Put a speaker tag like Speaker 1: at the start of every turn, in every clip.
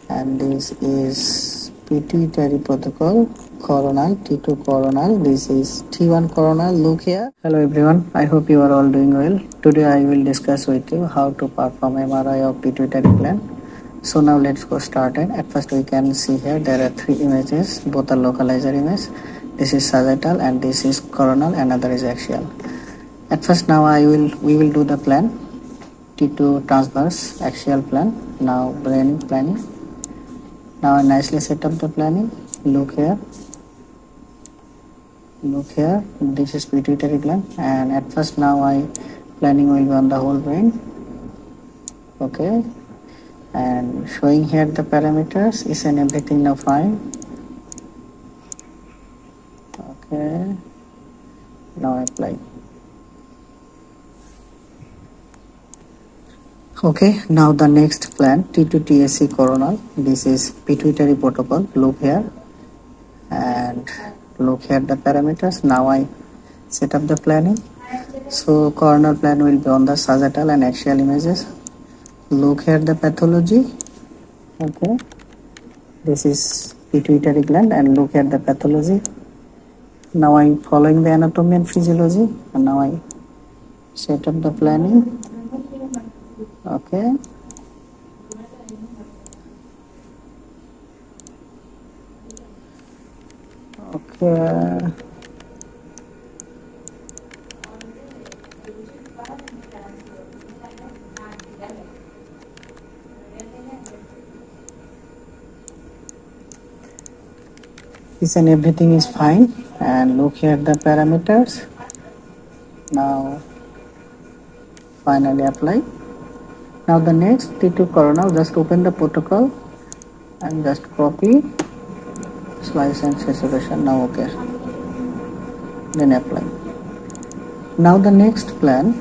Speaker 1: and this is Pituitary protocol, Coronal, T2 Coronal. This is T1 Coronal. Look here. Hello everyone, I hope you are all doing well. Today I will discuss with you how to perform MRI of pituitary gland. So now let's go started. At first we can see here there are three images, both are localizer image. This is sagittal and this is coronal, another is axial. At first now we will do the plan. T2 transverse axial plan. Now planning. Now I nicely set up the planning. Look here. This is pituitary gland, and at first now planning will be on the whole brain. Okay, and showing here the parameters is and everything now fine. Okay, now apply. Okay, now the next plan, T2 TSC coronal. This is pituitary protocol. Look here and look here the parameters. Now I set up the planning. So coronal plan will be on the sagittal and axial images. Look here the pathology. Okay, this is pituitary gland and look at the pathology. Now I following the anatomy and physiology, and now I set up the planning. Okay, this and everything is fine, and look here the parameters. Now finally apply. Now the next T2 coronal, just open the protocol and just copy, slice and saturation. Now okay, then apply. Now the next plan.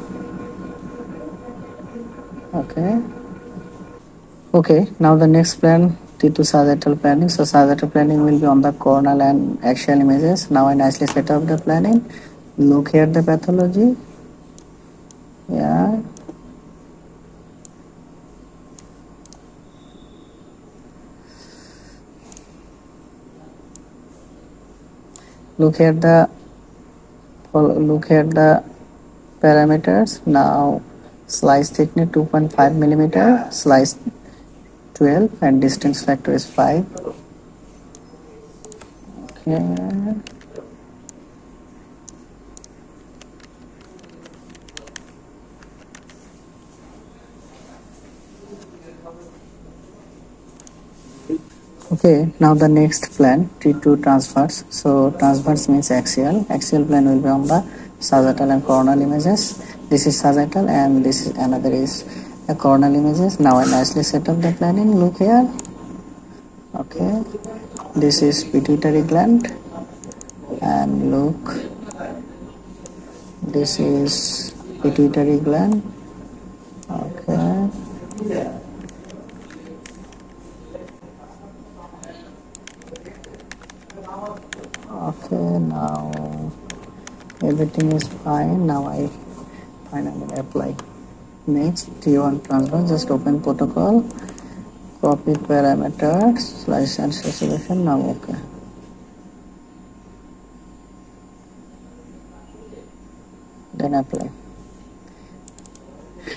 Speaker 1: Okay, now the next plan, T2 sagittal planning. So sagittal planning will be on the coronal and axial images. Now I nicely set up the planning. Look here the pathology. Yeah. Look at the parameters. Now slice thickness 2.5 millimeter, slice 12, and distance factor is 5. Okay, now the next plan, T2 transverse. So transverse means axial. Axial plan will be on the sagittal and coronal images. This is sagittal and this is another is a coronal images. Now I nicely set up the planning. Look here. Okay, this is pituitary gland, and look, this is pituitary gland. Okay. Okay, now everything is fine. Now I finally apply. Next, T1 transfer, just open protocol, copy parameters, slice and saturation. Now okay. Then apply.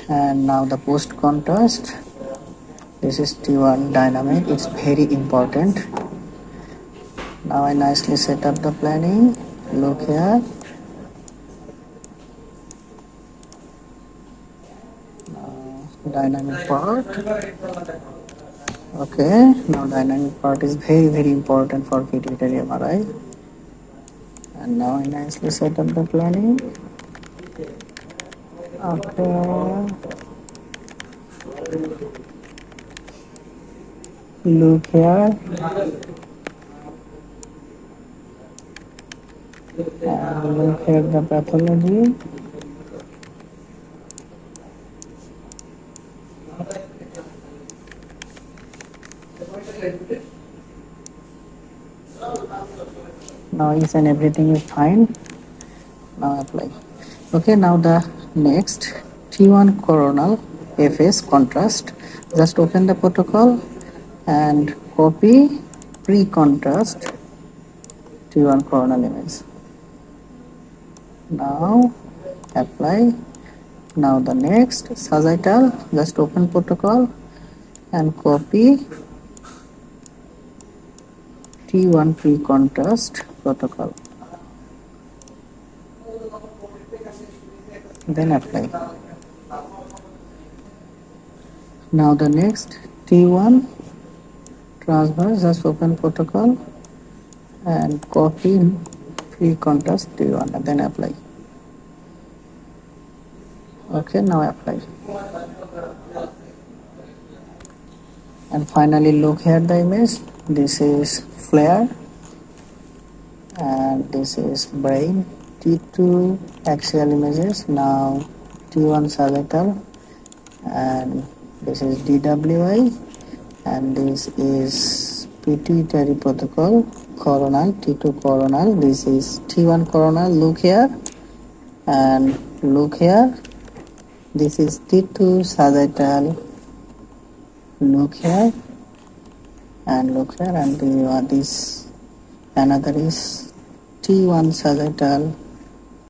Speaker 1: And now the post contrast. This is T1 dynamic. It's very important. Now I nicely set up the planning. Look here. Now dynamic part. Okay, now dynamic part is very important for pituitary MRI. And now I nicely set up the planning. Okay. Look here. And look at the pathology. Now each and everything is fine. Now apply. Okay, now the next T1 coronal FS contrast. Just open the protocol, and copy pre-contrast T1 coronal image. Now apply. Now the next sagittal, just open protocol and copy T1 pre-contrast protocol. Then apply. Now the next T1 transverse, just open protocol and copy pre-contrast T1 and then apply. Okay, now apply. And finally look here the image. This is flare and this is brain. T2 axial images. Now T1 sagittal and this is DWI and this is pituitary protocol coronal, T2 coronal. This is T1 coronal. Look here and look here. This is T2 sagittal. Look here and look here, and this another is T1 sagittal.